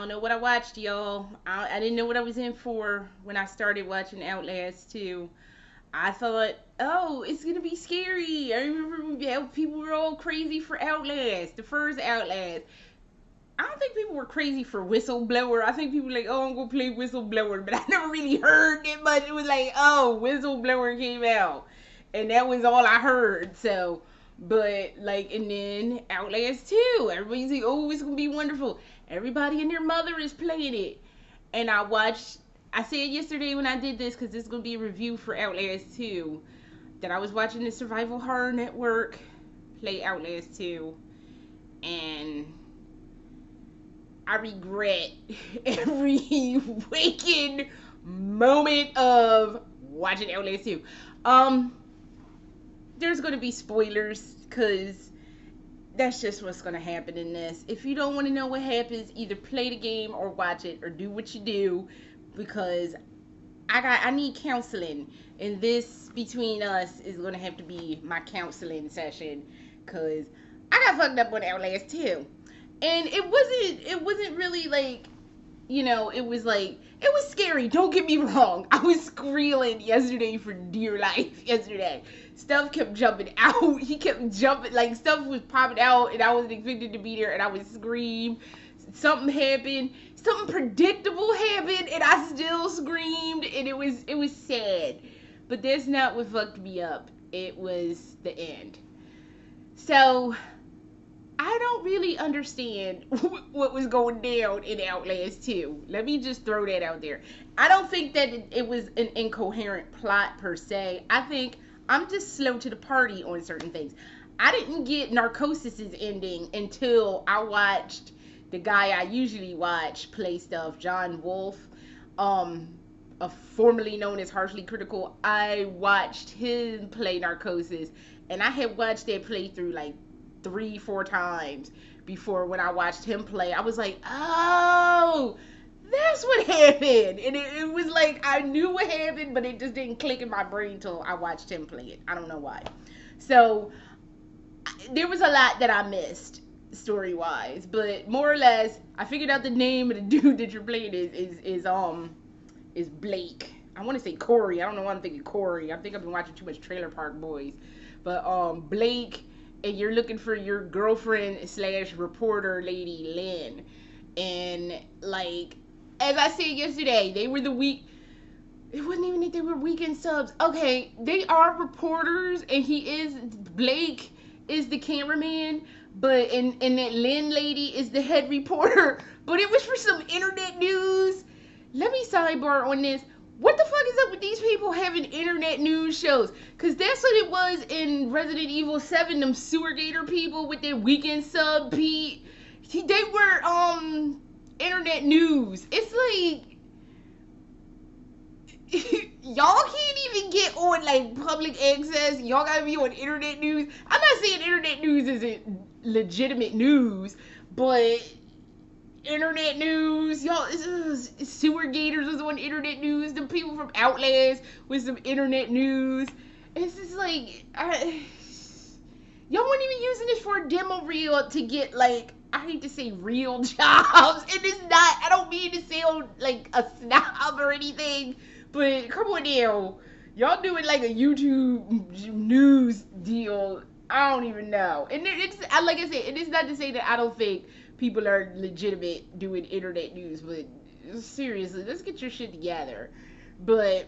don't know what I watched, y'all. I didn't know what I was in for when I started watching Outlast 2. I thought, oh, it's gonna be scary. I remember how people were all crazy for Outlast, the first Outlast. I don't think people were crazy for Whistleblower. I think people were like, oh, I'm gonna play Whistleblower, but I never really heard it much. It was like, oh, Whistleblower came out, and that was all I heard. So, but like, and then Outlast 2, everybody's like, oh, it's gonna be wonderful. Everybody and their mother is playing it, and I watched. I said yesterday when I did this, because this is gonna be a review for Outlast 2, that I was watching the Survival Horror Network play Outlast 2, and I regret every waking moment of watching Outlast 2. There's gonna be spoilers, because that's just what's gonna happen in this. If you don't want to know what happens, either play the game or watch it, or do what you do, because I need counseling, and this between us is gonna have to be my counseling session, because I got fucked up on Outlast 2. And it wasn't really like, it was like, it was scary, don't get me wrong. I was squealing yesterday for dear life yesterday. Stuff kept jumping out. He kept jumping, like stuff was popping out, and I wasn't expected to be there, and I would scream. Something happened, something predictable happened, and I still screamed, and it was sad. But that's not what fucked me up. It was the end. So I don't really understand what was going down in Outlast 2. Let me just throw that out there. I don't think that it was an incoherent plot per se. I think I'm just slow to the party on certain things. I didn't get Narcosis's ending until I watched the guy I usually watch play stuff, John Wolfe, formerly known as Harshly Critical. I watched him play Narcosis, and I had watched that playthrough like 3-4 times before. When I watched him play, I was like, oh, that's what happened. And it was like, I knew what happened, but it just didn't click in my brain till I watched him play it. I don't know why. So there was a lot that I missed story wise, but more or less I figured out the name of the dude that you're playing is Blake. I want to say Corey. I don't know why I'm thinking Corey. I think I've been watching too much Trailer Park Boys. But Blake, and you're looking for your girlfriend / reporter lady Lynn. And like, as I said yesterday, they were the week. It wasn't even that they were weekend subs. Okay, they are reporters, and Blake is the cameraman, but and that Lynn lady is the head reporter. But it was for some internet news. Let me sidebar on this. What the fuck is up with these people having internet news shows? Because that's what it was in Resident Evil 7, them sewer gator people with their weekend sub, Pete. They were, internet news. It's like, y'all can't even get on, like, public access. Y'all gotta be on internet news. I'm not saying internet news isn't legitimate news, but internet news, y'all, sewer gators was on internet news. The people from Outlast with some internet news. It's just like, y'all weren't even using this for a demo reel to get, like, I hate to say real jobs. And it's not, I don't mean to sound like a snob or anything, but come on now. Y'all doing like a YouTube news deal. I don't even know. And it's, like I said, it is not to say that I don't think people are legitimate doing internet news, but seriously, let's get your shit together. But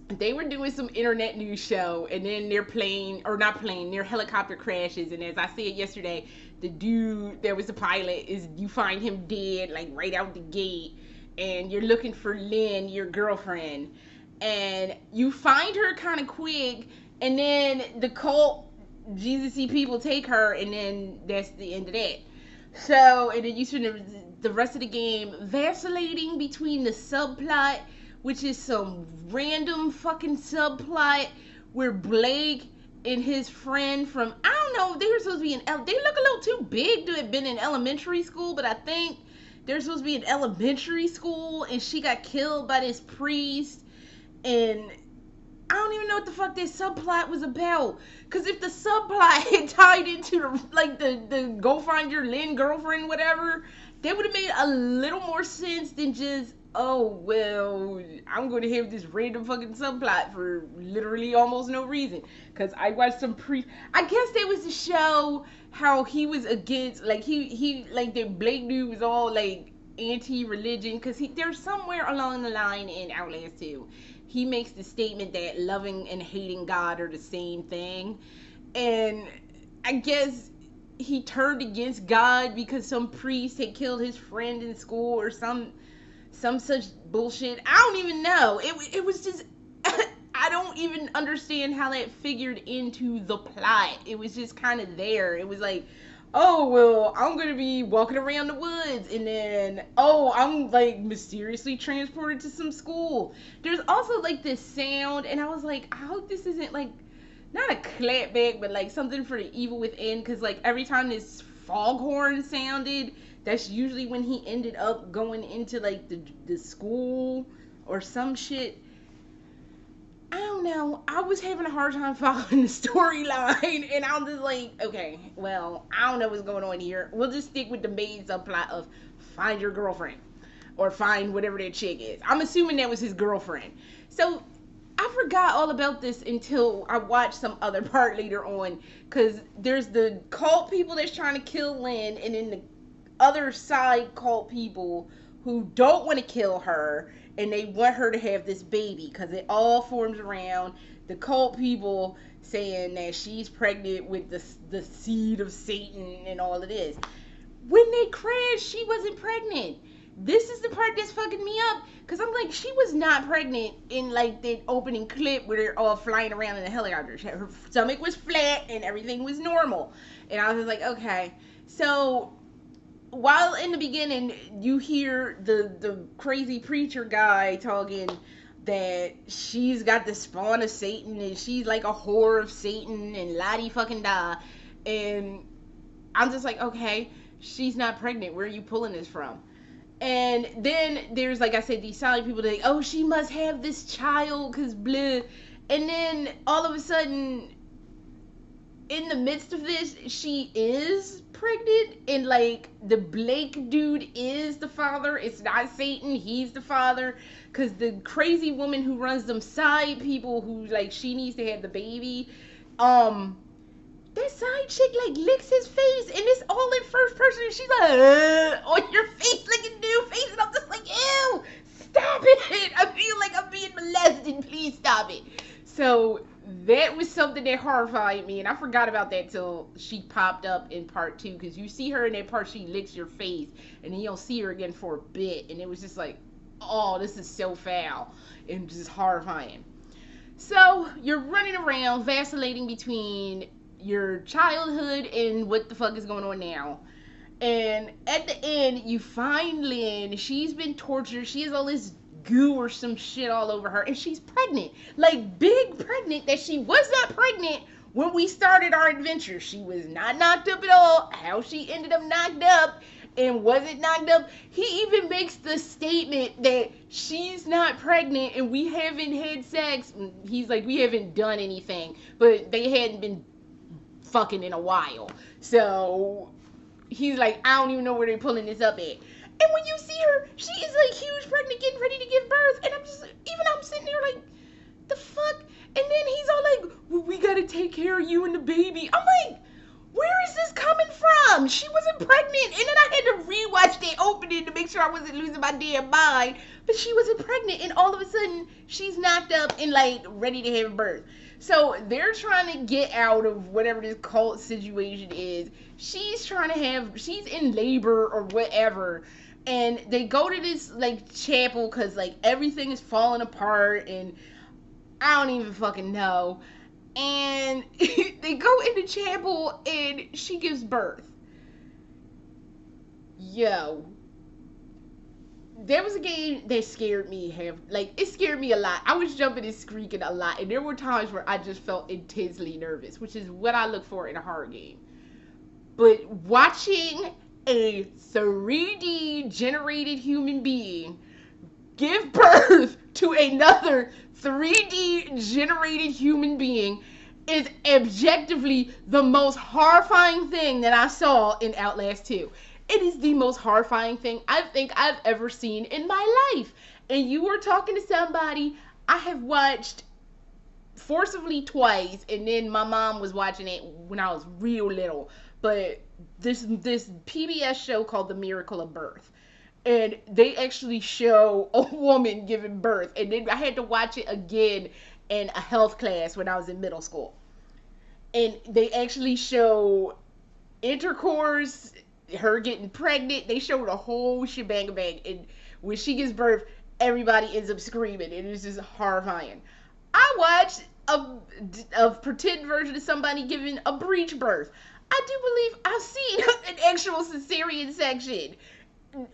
they were doing some internet news show, and then their helicopter crashes, and as I said yesterday, the dude that was the pilot, you find him dead, like right out the gate, and you're looking for Lynn, your girlfriend, and you find her kind of quick, and then the cult Jesus-y people take her, and then that's the end of that. So, and then you spend the rest of the game vacillating between the subplot, which is some random fucking subplot where Blake and his friend from, I don't know, they were supposed to be they look a little too big to have been in elementary school, but I think they're supposed to be in elementary school, and she got killed by this priest, and I don't even know what the fuck this subplot was about. Cause if the subplot had tied into the go find your Lynn girlfriend, whatever, that would have made a little more sense than just, oh well, I'm gonna have this random fucking subplot for literally almost no reason. Cause I watched I guess that was to show how he was against, like he like that Blake dude was all like anti-religion, because there's somewhere along the line in Outlast 2 he makes the statement that loving and hating God are the same thing, and I guess he turned against God because some priest had killed his friend in school or some such bullshit. I don't even know. It was just I don't even understand how that figured into the plot. It was just kind of there. It was like, oh well, I'm gonna be walking around the woods, and then oh, I'm like mysteriously transported to some school. There's also like this sound, and I was like, I hope this isn't like not a clapback, but like something for the evil within, because like every time this foghorn sounded, that's usually when he ended up going into like the school or some shit. I don't know. I was having a hard time following the storyline, and I'm just like, okay, well, I don't know what's going on here. We'll just stick with the main subplot of find your girlfriend, or find whatever that chick is. I'm assuming that was his girlfriend. So I forgot all about this until I watched some other part later on, because there's the cult people that's trying to kill Lynn, and then the other side cult people who don't want to kill her, and they want her to have this baby, because it all forms around the cult people saying that she's pregnant with the seed of Satan and all of this. When they crashed, she wasn't pregnant. This is the part that's fucking me up, because I'm like, she was not pregnant in like the opening clip where they're all flying around in a helicopter. Her stomach was flat and everything was normal, and I was like, okay. So while in the beginning you hear the crazy preacher guy talking that she's got the spawn of Satan and she's like a whore of Satan and la-di fucking da, and I'm just like, okay, she's not pregnant, where are you pulling this from? And then there's, like I said, these silent people that, oh, she must have this child because blah, and then all of a sudden in the midst of this, she is pregnant, and like the Blake dude is the father. It's not Satan, he's the father, because the crazy woman who runs them side people who like she needs to have the baby, that side chick like licks his face, and it's all in first person, and she's like on your face licking new face, and I'm just like, ew, stop it, I feel like I'm being molested, please stop it. So that was something that horrified me, and I forgot about that till she popped up in part 2, because you see her in that part, she licks your face, and then you don't see her again for a bit, and it was just like, oh, this is so foul and just horrifying. So you're running around vacillating between your childhood and what the fuck is going on now, and at the end you find Lynn. She's been tortured, she has all this goo or some shit all over her, and she's pregnant, like big pregnant, that she was not pregnant when we started our adventure. She was not knocked up at all. How she ended up knocked up and wasn't knocked up, he even makes the statement that she's not pregnant and we haven't had sex. He's like, we haven't done anything, but they hadn't been fucking in a while, so he's like, I don't even know where they're pulling this up at. And when you see her, she is like huge pregnant, getting ready to give birth. And I'm sitting there like, the fuck? And then he's all like, well, we gotta take care of you and the baby. I'm like, where is this coming from? She wasn't pregnant. And then I had to rewatch the opening to make sure I wasn't losing my damn mind. But she wasn't pregnant. And all of a sudden, she's knocked up and like ready to have birth. So they're trying to get out of whatever this cult situation is. She's in labor or whatever. And they go to this like chapel because like everything is falling apart and I don't even fucking know. And they go in the chapel and she gives birth. Yo. There was a game that scared me. It scared me a lot. I was jumping and squeaking a lot. And there were times where I just felt intensely nervous, which is what I look for in a horror game. But watching a 3D generated human being give birth to another 3D generated human being is objectively the most horrifying thing that I saw in Outlast 2. It is the most horrifying thing I think I've ever seen in my life. And you were talking to somebody I have watched forcibly twice, and then my mom was watching it when I was real little. But this PBS show called The Miracle of Birth, and they actually show a woman giving birth, and then I had to watch it again in a health class when I was in middle school, and they actually show intercourse, her getting pregnant. They showed a whole shebang bang, and when she gives birth, everybody ends up screaming, and it's just horrifying. I watched a pretend version of somebody giving a breech birth. I do believe I've seen an actual cesarean section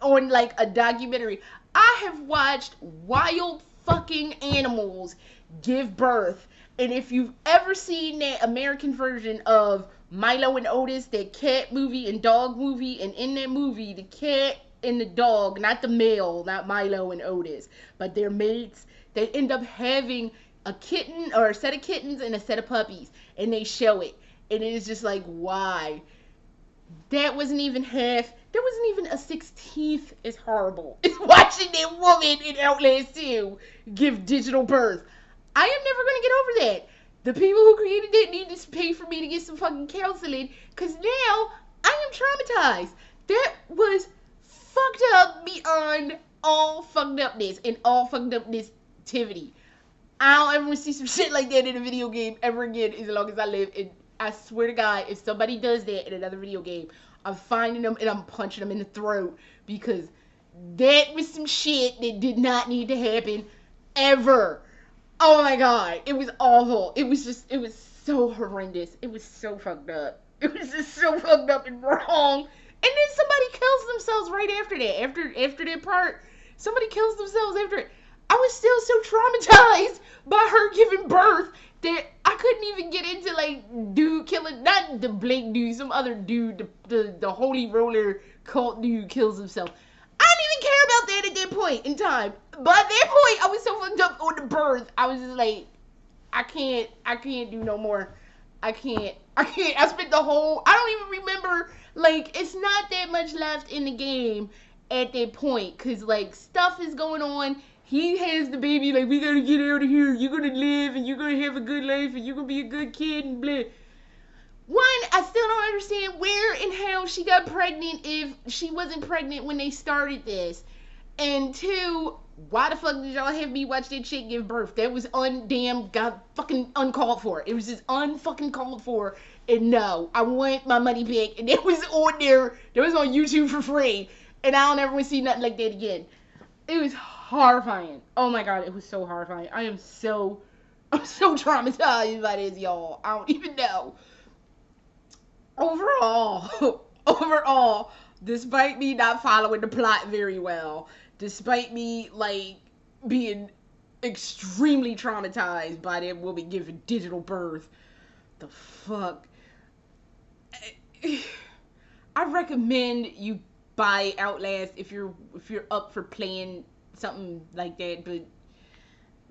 on like a documentary. I have watched wild fucking animals give birth. And if you've ever seen that American version of Milo and Otis, that cat movie and dog movie, and in that movie, the cat and the dog, not the male, not Milo and Otis, but their mates, they end up having a kitten or a set of kittens and a set of puppies, and they show it. And it is just like, why? That wasn't even half, that wasn't even a 16th as horrible as watching that woman in Outlast 2 give digital birth. I am never going to get over that. The people who created it need to pay for me to get some fucking counseling, because now I am traumatized. That was fucked up beyond all fucked upness and all fucked upness activity. I don't ever want to see some shit like that in a video game ever again as long as I live. And I swear to God, if somebody does that in another video game, I'm finding them and I'm punching them in the throat, because that was some shit that did not need to happen ever. Oh my God, it was awful. It was so horrendous. It was so fucked up. It was just so fucked up and wrong. And then somebody kills themselves right after that. After that part, somebody kills themselves after it. I was still so traumatized by her giving birth that I couldn't even get into like dude killing, not the Blake dude, some other dude, the holy roller cult dude kills himself. I didn't even care about that at that point in time. But at that point, I was so fucked up on the birth. I was just like, I can't do no more. I can't. I spent the whole, I don't even remember, like, it's not that much left in the game at that point, because like stuff is going on. He has the baby, like, we gotta get out of here. You're gonna live and you're gonna have a good life and you're gonna be a good kid and blah. One, I still don't understand where and how she got pregnant if she wasn't pregnant when they started this. And two, why the fuck did y'all have me watch that chick give birth? That was fucking uncalled for. It was just unfucking called for. And no, I want my money back. And it was on there. It was on YouTube for free. And I don't ever want to see nothing like that again. It was horrifying. Oh my God, it was so horrifying. I'm so traumatized by this, y'all. I don't even know. Overall, despite me not following the plot very well, despite me like being extremely traumatized by that woman giving digital birth, the fuck. I recommend you buy Outlast if you're up for playing something like that, but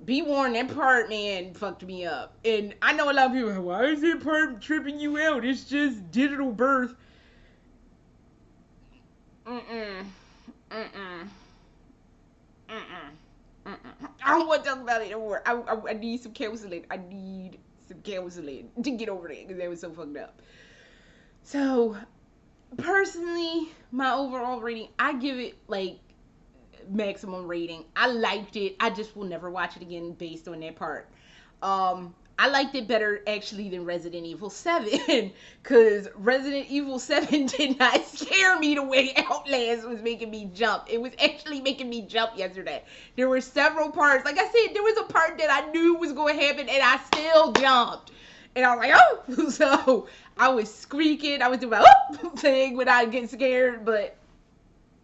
be warned, that part, man, fucked me up. And I know a lot of people are, why is that part tripping you out? It's just digital birth. I don't want to talk about it anymore. I need some counseling. I need some counseling to get over that, because that was so fucked up. So, personally, my overall rating, I give it, like, maximum rating. I liked it. I just will never watch it again based on that part. I liked it better actually than Resident Evil 7, because Resident Evil 7 did not scare me the way Outlast was making me jump. It was actually making me jump yesterday. There were several parts. Like I said, there was a part that I knew was going to happen and I still jumped. And I was like, oh! So I was squeaking. I was doing my thing when I get scared, but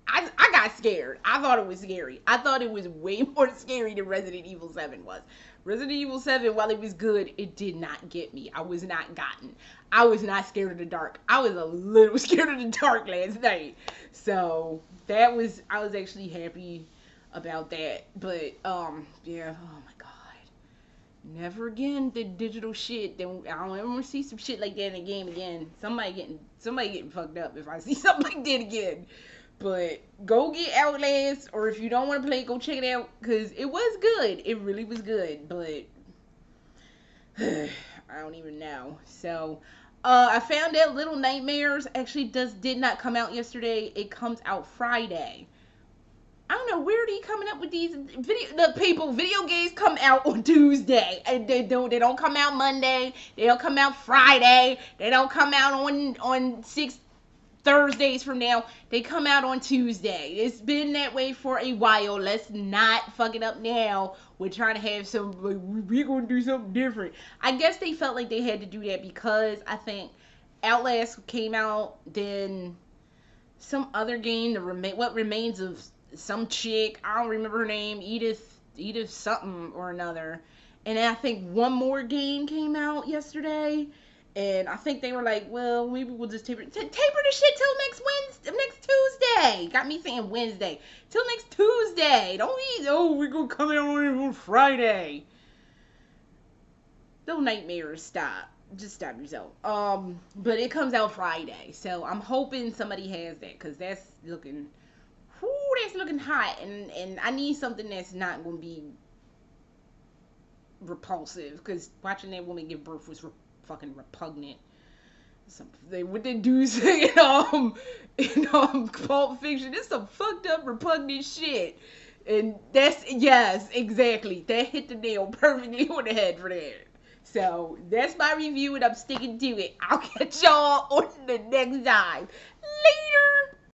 I got scared. I thought it was scary. I thought it was way more scary than Resident Evil 7 was. Resident Evil 7, while it was good, it did not get me. I was not gotten. I was not scared of the dark. I was a little scared of the dark last night. So, I was actually happy about that. But yeah, oh my god. Never again the digital shit. Then I don't ever want to see some shit like that in a game again. Somebody getting fucked up if I see something like that again. But go get Outlast, or if you don't want to play it, go check it out, because it was good. It really was good, but I don't even know. So I found out Little Nightmares actually did not come out yesterday. It comes out Friday. I don't know where are they coming up with these video games come out on Tuesday, and they don't come out Monday, they don't come out Friday, they don't come out on 6 Thursdays from now, they come out on Tuesday. It's been that way for a while. Let's not fuck it up now. We're trying to have some, like, we're gonna do something different. I guess they felt like they had to do that because I think Outlast came out, then some other game, what remains of some chick, I don't remember her name, Edith something or another. And I think one more game came out yesterday. And I think they were like, well, maybe we'll just taper the shit till next Tuesday. Got me saying Wednesday. Till next Tuesday. Don't be, oh, we're going to come out on Friday. Little Nightmares, stop. Just stop yourself. But it comes out Friday. So I'm hoping somebody has that, because that's looking hot. And I need something that's not going to be repulsive, because watching that woman give birth was fucking repugnant. What they do say in Pulp Fiction, it's some fucked up repugnant shit. And that's, yes, exactly, that hit the nail perfectly on the head for that. So that's my review, and I'm sticking to it. I'll catch y'all on the next time. Later.